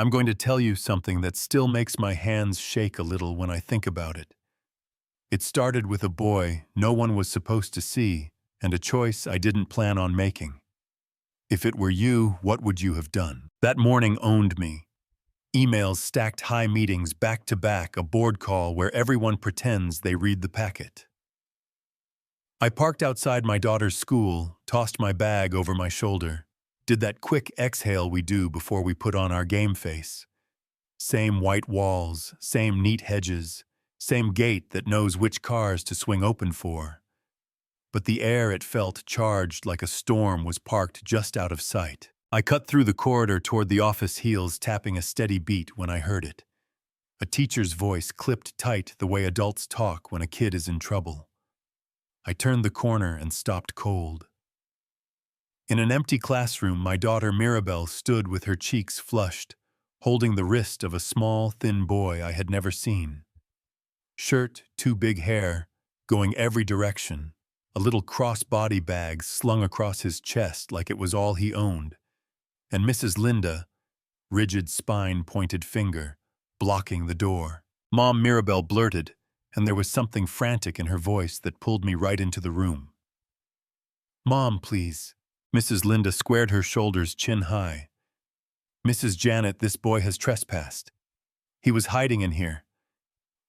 I'm going to tell you something that still makes my hands shake a little when I think about it. It started with a boy no one was supposed to see, and a choice I didn't plan on making. If it were you, what would you have done? That morning owned me. Emails stacked, high meetings back to back, a board call where everyone pretends they read the packet. I parked outside my daughter's school, tossed my bag over my shoulder, did that quick exhale we do before we put on our game face. Same white walls, same neat hedges, same gate that knows which cars to swing open for. But the air, it felt charged like a storm, was parked just out of sight. I cut through the corridor toward the office, heels tapping a steady beat when I heard it. A teacher's voice clipped tight the way adults talk when a kid is in trouble. I turned the corner and stopped cold. In an empty classroom, my daughter Mirabelle stood with her cheeks flushed, holding the wrist of a small, thin boy I had never seen. Shirt, too big hair, going every direction, a little cross-body bag slung across his chest like it was all he owned, and Mrs. Linda, rigid spine, pointed finger, blocking the door. Mom, Mirabelle blurted, and there was something frantic in her voice that pulled me right into the room. Mom, please. Mrs. Linda squared her shoulders chin high. Mrs. Janet, this boy has trespassed. He was hiding in here.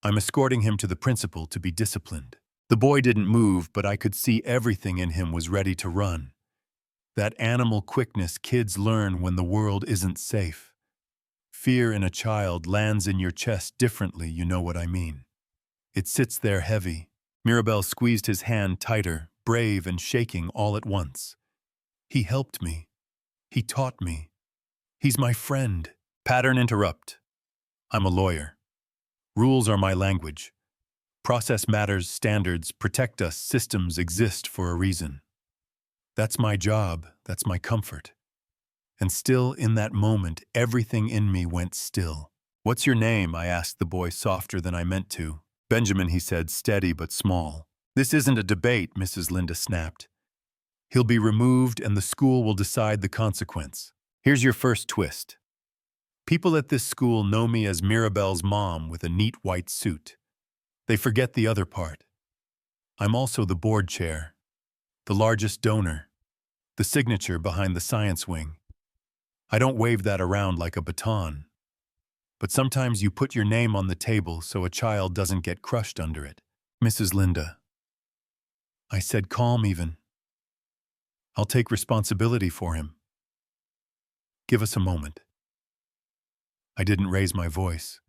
I'm escorting him to the principal to be disciplined. The boy didn't move, but I could see everything in him was ready to run. That animal quickness kids learn when the world isn't safe. Fear in a child lands in your chest differently, you know what I mean. It sits there heavy. Mirabelle squeezed his hand tighter, brave and shaking all at once. He helped me. He taught me. He's my friend. Pattern interrupt. I'm a lawyer. Rules are my language. Process matters, standards protect us, systems exist for a reason. That's my job, that's my comfort. And still, in that moment, everything in me went still. What's your name? I asked the boy softer than I meant to. Benjamin, he said, steady but small. This isn't a debate, Mrs. Linda snapped. He'll be removed and the school will decide the consequence. Here's your first twist. People at this school know me as Mirabelle's mom with a neat white suit. They forget the other part. I'm also the board chair, the largest donor, the signature behind the science wing. I don't wave that around like a baton. But sometimes you put your name on the table so a child doesn't get crushed under it. Mrs. Linda. I said, calm even. I'll take responsibility for him. Give us a moment. I didn't raise my voice.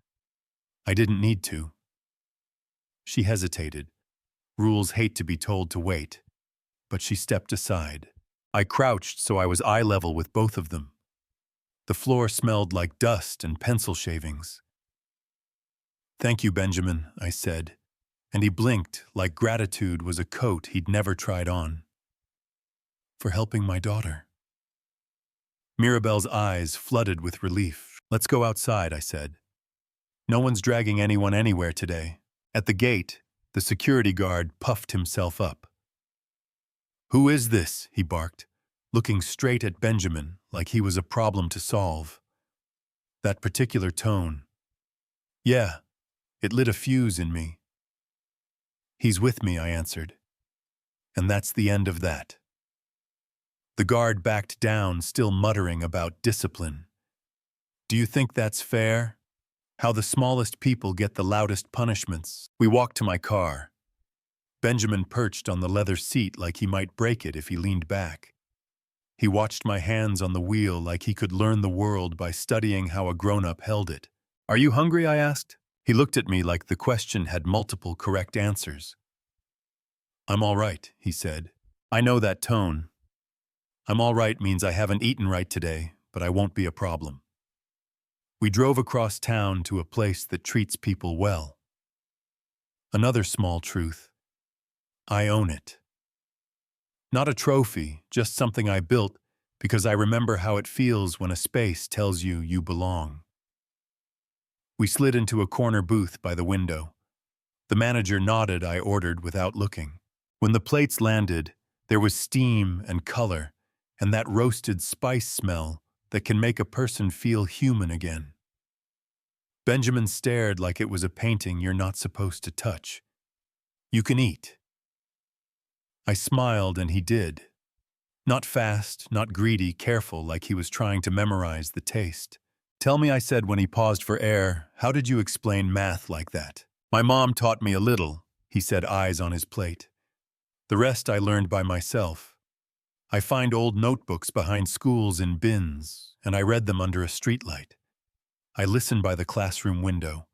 I didn't need to. She hesitated. Rules hate to be told to wait. But she stepped aside. I crouched so I was eye level with both of them. The floor smelled like dust and pencil shavings. Thank you, Benjamin, I said, and he blinked like gratitude was a coat he'd never tried on. For helping my daughter. Mirabelle's eyes flooded with relief. Let's go outside, I said. No one's dragging anyone anywhere today. At the gate, the security guard puffed himself up. Who is this? He barked, looking straight at Benjamin like he was a problem to solve. That particular tone. Yeah, it lit a fuse in me. He's with me, I answered. And that's the end of that. The guard backed down, still muttering about discipline. Do you think that's fair? How the smallest people get the loudest punishments. We walked to my car. Benjamin perched on the leather seat like he might break it if he leaned back. He watched my hands on the wheel like he could learn the world by studying how a grown-up held it. Are you hungry? I asked. He looked at me like the question had multiple correct answers. I'm all right, he said. I know that tone. I'm all right means I haven't eaten right today, but I won't be a problem. We drove across town to a place that treats people well. Another small truth. I own it. Not a trophy, just something I built because I remember how it feels when a space tells you you belong. We slid into a corner booth by the window. The manager nodded. I ordered without looking. When the plates landed, there was steam and color, and that roasted spice smell that can make a person feel human again. Benjamin stared like it was a painting you're not supposed to touch. You can eat. I smiled and he did. Not fast, not greedy, careful like he was trying to memorize the taste. Tell me, I said when he paused for air, how did you explain math like that? My mom taught me a little, he said, eyes on his plate. The rest I learned by myself. I find old notebooks behind schools in bins, and I read them under a streetlight. I listen by the classroom window.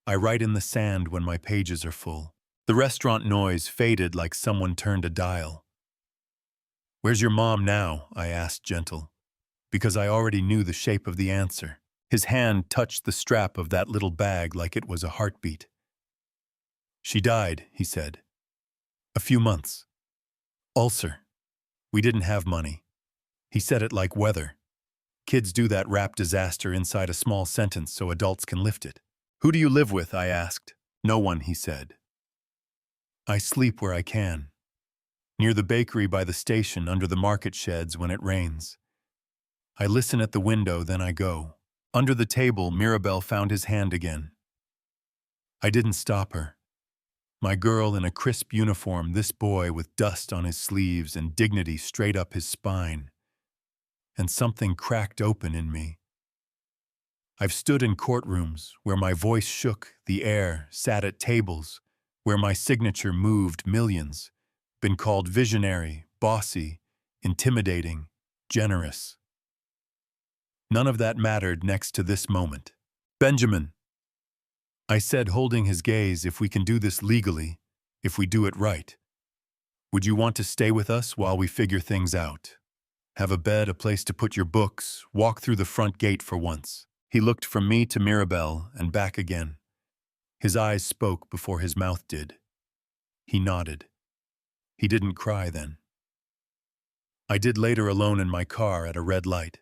I write in the sand when my pages are full. The restaurant noise faded like someone turned a dial. Where's your mom now? I asked, gentle, because I already knew the shape of the answer. His hand touched the strap of that little bag like it was a heartbeat. She died, he said. A few months. Ulcer. We didn't have money. He said it like weather. Kids do that rap disaster inside a small sentence so adults can lift it. Who do you live with? I asked. No one, he said. I sleep where I can. Near the bakery by the station, under the market sheds when it rains. I listen at the window, then I go. Under the table, Mirabel found his hand again. I didn't stop her. My girl in a crisp uniform, this boy with dust on his sleeves and dignity straight up his spine. And something cracked open in me. I've stood in courtrooms where my voice shook the air, sat at tables where my signature moved millions, been called visionary, bossy, intimidating, generous. None of that mattered next to this moment. Benjamin, I said, holding his gaze, if we can do this legally, if we do it right, would you want to stay with us while we figure things out? Have a bed, a place to put your books, walk through the front gate for once. He looked from me to Mirabel and back again. His eyes spoke before his mouth did. He nodded. He didn't cry then. I did later, alone in my car at a red light.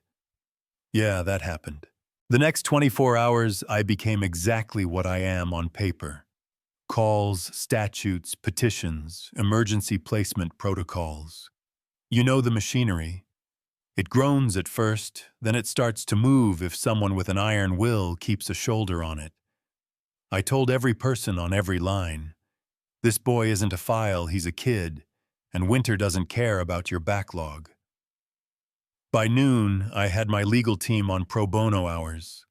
Yeah, that happened. The next 24 hours, I became exactly what I am on paper. Calls, statutes, petitions, emergency placement protocols. You know the machinery. It groans at first, then it starts to move if someone with an iron will keeps a shoulder on it. I told every person on every line, this boy isn't a file, he's a kid, and winter doesn't care about your backlog. By noon, I had my legal team on pro bono hours.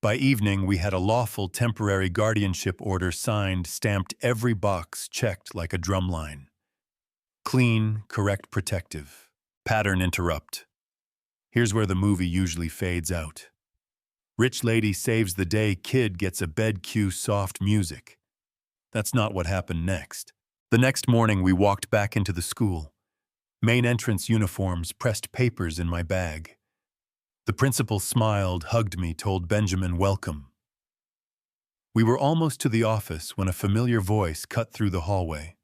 By evening, we had a lawful temporary guardianship order signed, stamped, every box checked like a drumline. Clean, correct, protective. Pattern interrupt. Here's where the movie usually fades out. Rich lady saves the day, kid gets a bed cue, soft music. That's not what happened next. The next morning, we walked back into the school. Main entrance uniforms, pressed papers in my bag. The principal smiled, hugged me, told Benjamin welcome. We were almost to the office when a familiar voice cut through the hallway.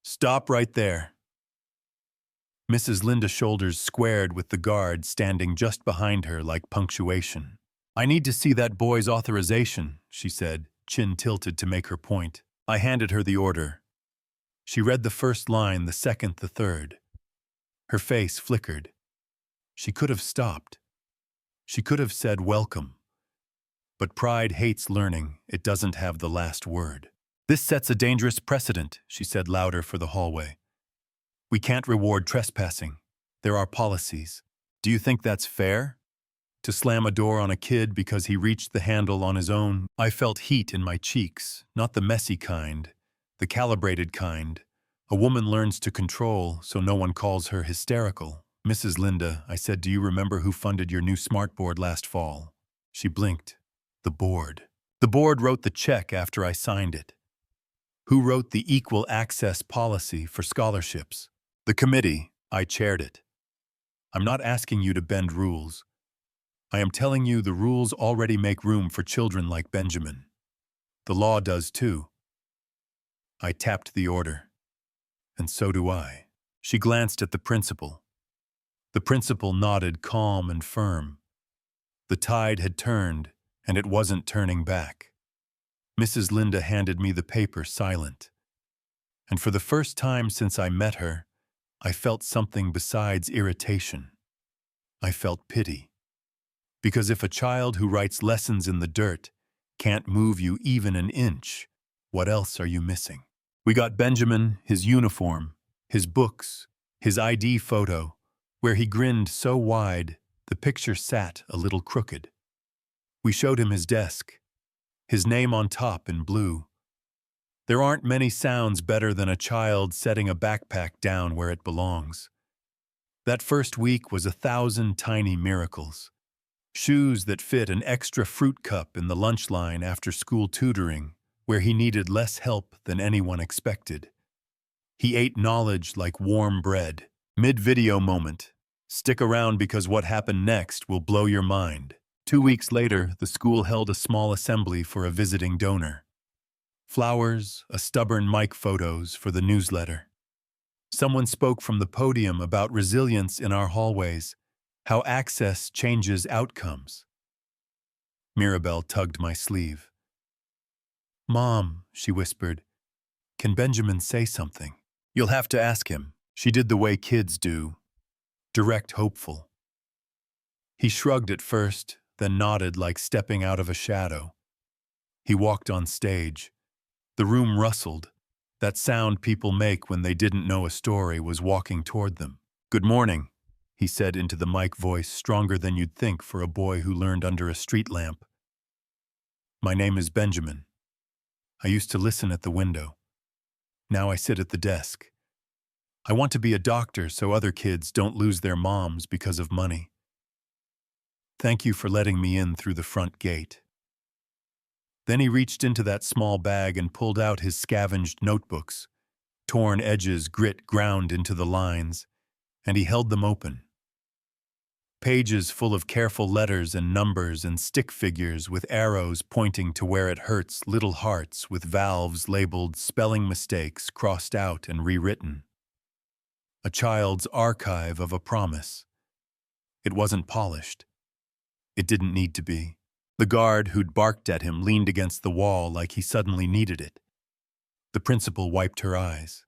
Stop right there. Mrs. Linda's shoulders squared with the guard standing just behind her like punctuation. I need to see that boy's authorization, she said, chin tilted to make her point. I handed her the order. She read the first line, the second, the third. Her face flickered. She could have stopped. She could have said welcome. But pride hates learning. It doesn't have the last word. This sets a dangerous precedent, she said louder for the hallway. We can't reward trespassing. There are policies. Do you think that's fair? To slam a door on a kid because he reached the handle on his own? I felt heat in my cheeks, not the messy kind, the calibrated kind. A woman learns to control so no one calls her hysterical. Mrs. Linda, I said, do you remember who funded your new smartboard last fall? She blinked. The board. The board wrote the check after I signed it. Who wrote the equal access policy for scholarships? The committee. I chaired it. I'm not asking you to bend rules. I am telling you the rules already make room for children like Benjamin. The law does too. I tapped the order. And so do I. She glanced at the principal. The principal nodded, calm and firm. The tide had turned, and it wasn't turning back. Mrs. Linda handed me the paper, silent. And for the first time since I met her, I felt something besides irritation. I felt pity. Because if a child who writes lessons in the dirt can't move you even an inch, what else are you missing? We got Benjamin, his uniform, his books, his ID photo, where he grinned so wide the picture sat a little crooked. We showed him his desk, his name on top in blue. There aren't many sounds better than a child setting a backpack down where it belongs. That first week was 1,000 tiny miracles. Shoes that fit an extra fruit cup in the lunch line after school tutoring, where he needed less help than anyone expected. He ate knowledge like warm bread. Mid-video moment. Stick around because what happened next will blow your mind. 2 weeks later, the school held a small assembly for a visiting donor. Flowers, a stubborn mic photos for the newsletter. Someone spoke from the podium about resilience in our hallways, how access changes outcomes. Mirabelle tugged my sleeve. "Mom," she whispered, "can Benjamin say something?" "You'll have to ask him." She did the way kids do, direct, hopeful. He shrugged at first, then nodded like stepping out of a shadow. He walked on stage. The room rustled, that sound people make when they didn't know a story was walking toward them. "Good morning," he said into the mic, voice stronger than you'd think for a boy who learned under a street lamp. "My name is Benjamin. I used to listen at the window. Now I sit at the desk. I want to be a doctor so other kids don't lose their moms because of money. Thank you for letting me in through the front gate." Then he reached into that small bag and pulled out his scavenged notebooks, torn edges, grit ground into the lines, and he held them open. Pages full of careful letters and numbers and stick figures with arrows pointing to where it hurts, little hearts with valves labeled spelling mistakes crossed out and rewritten. A child's archive of a promise. It wasn't polished. It didn't need to be. The guard who'd barked at him leaned against the wall like he suddenly needed it. The principal wiped her eyes.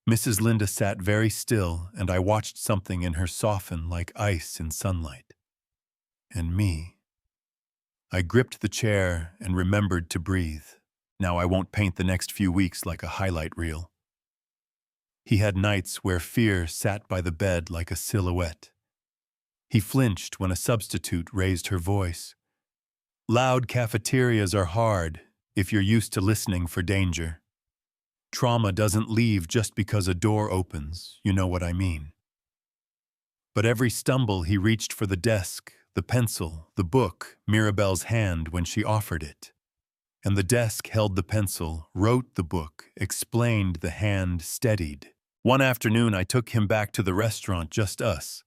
Mrs. Linda sat very still, and I watched something in her soften like ice in sunlight. And me. I gripped the chair and remembered to breathe. Now I won't paint the next few weeks like a highlight reel. He had nights where fear sat by the bed like a silhouette. He flinched when a substitute raised her voice. Loud cafeterias are hard if you're used to listening for danger. Trauma doesn't leave just because a door opens, you know what I mean. But every stumble he reached for the desk, the pencil, the book, Mirabelle's hand when she offered it. And the desk held the pencil, wrote the book, explained the hand, steadied. One afternoon I took him back to the restaurant, just us.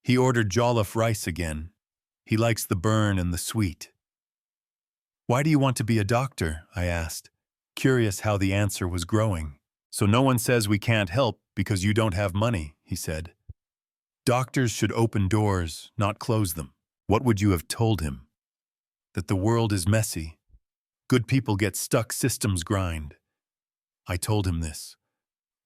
He ordered jollof rice again. He likes the burn and the sweet. "Why do you want to be a doctor?" I asked, curious how the answer was growing. "So no one says we can't help because you don't have money," he said. "Doctors should open doors, not close them." What would you have told him? That the world is messy. Good people get stuck, systems grind. I told him this.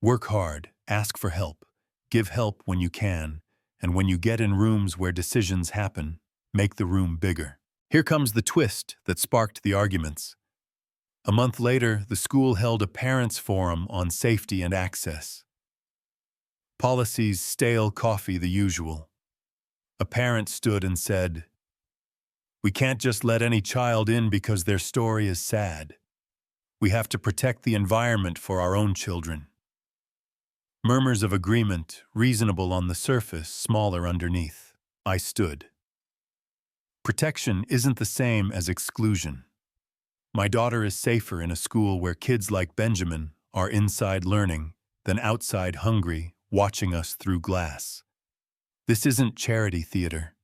Work hard, ask for help, give help when you can, and when you get in rooms where decisions happen, make the room bigger. Here comes the twist that sparked the arguments. A month later, the school held a parents' forum on safety and access. Policies, stale coffee, the usual. A parent stood and said, "We can't just let any child in because their story is sad. We have to protect the environment for our own children." Murmurs of agreement, reasonable on the surface, smaller underneath. I stood. Protection isn't the same as exclusion. My daughter is safer in a school where kids like Benjamin are inside learning than outside hungry, watching us through glass. This isn't charity theater.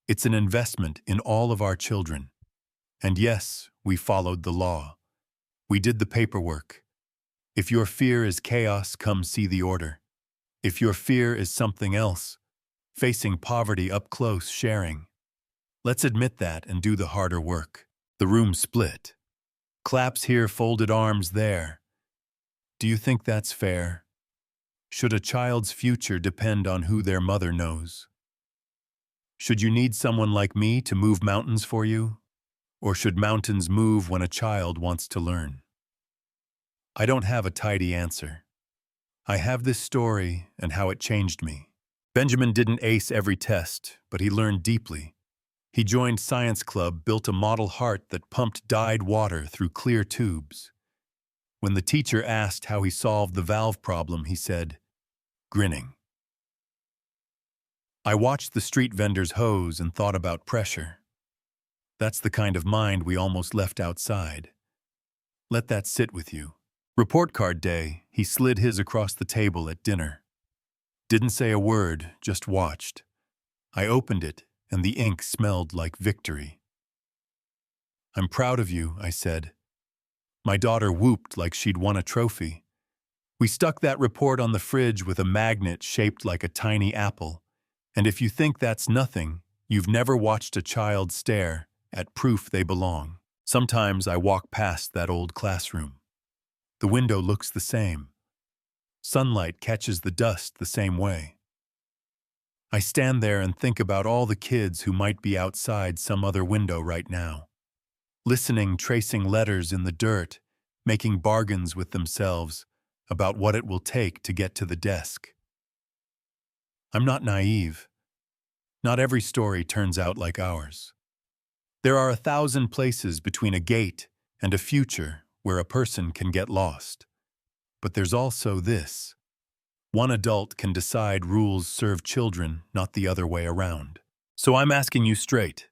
It's an investment in all of our children. And yes, we followed the law. We did the paperwork. If your fear is chaos, come see the order. If your fear is something else, facing poverty up close, sharing. Let's admit that and do the harder work. The room split. Claps here, folded arms there. Do you think that's fair? Should a child's future depend on who their mother knows? Should you need someone like me to move mountains for you? Or should mountains move when a child wants to learn? I don't have a tidy answer. I have this story and how it changed me. Benjamin didn't ace every test, but he learned deeply. He joined science club, built a model heart that pumped dyed water through clear tubes. When the teacher asked how he solved the valve problem, he said, grinning. I watched the street vendors hose and thought about pressure. That's the kind of mind we almost left outside. Let that sit with you. Report card day, he slid his across the table at dinner. Didn't say a word, just watched. I opened it, and the ink smelled like victory. I'm proud of you, I said. My daughter whooped like she'd won a trophy. We stuck that report on the fridge with a magnet shaped like a tiny apple. And if you think that's nothing, you've never watched a child stare at proof they belong. Sometimes I walk past that old classroom. The window looks the same. Sunlight catches the dust the same way. I stand there and think about all the kids who might be outside some other window right now, listening, tracing letters in the dirt, making bargains with themselves about what it will take to get to the desk. I'm not naive. Not every story turns out like ours. There are 1,000 places between a gate and a future where a person can get lost. But there's also this. One adult can decide rules serve children, not the other way around. So I'm asking you straight.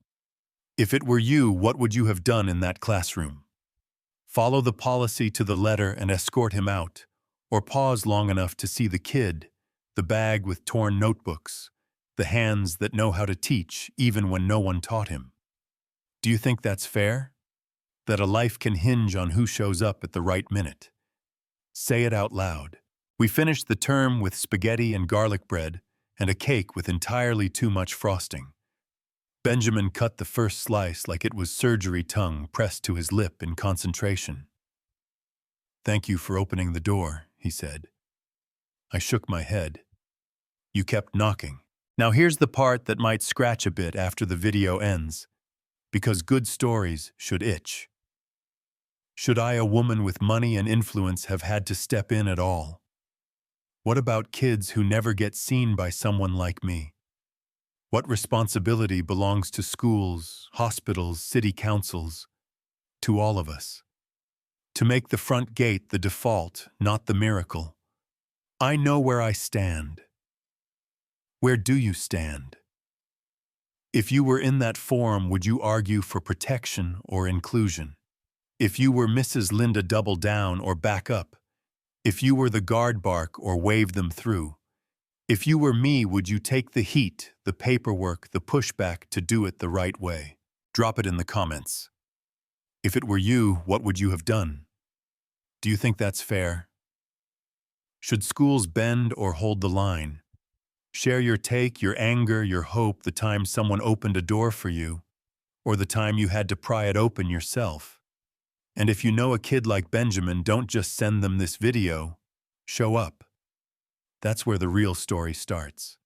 If it were you, what would you have done in that classroom? Follow the policy to the letter and escort him out, or pause long enough to see the kid, the bag with torn notebooks, the hands that know how to teach even when no one taught him? Do you think that's fair? That a life can hinge on who shows up at the right minute? Say it out loud. We finished the term with spaghetti and garlic bread and a cake with entirely too much frosting. Benjamin cut the first slice like it was surgery tongue pressed to his lip in concentration. Thank you for opening the door, he said. I shook my head. You kept knocking. Now here's the part that might scratch a bit after the video ends, because good stories should itch. Should I, a woman with money and influence, have had to step in at all? What about kids who never get seen by someone like me? What responsibility belongs to schools, hospitals, city councils, to all of us? To make the front gate the default, not the miracle. I know where I stand. Where do you stand? If you were in that forum, would you argue for protection or inclusion? If you were Mrs. Linda, double down or back up? If you were the guard, bark or wave them through? If you were me, would you take the heat, the paperwork, the pushback to do it the right way? Drop it in the comments. If it were you, what would you have done? Do you think that's fair? Should schools bend or hold the line? Share your take, your anger, your hope, the time someone opened a door for you, or the time you had to pry it open yourself. And if you know a kid like Benjamin, don't just send them this video. Show up. That's where the real story starts.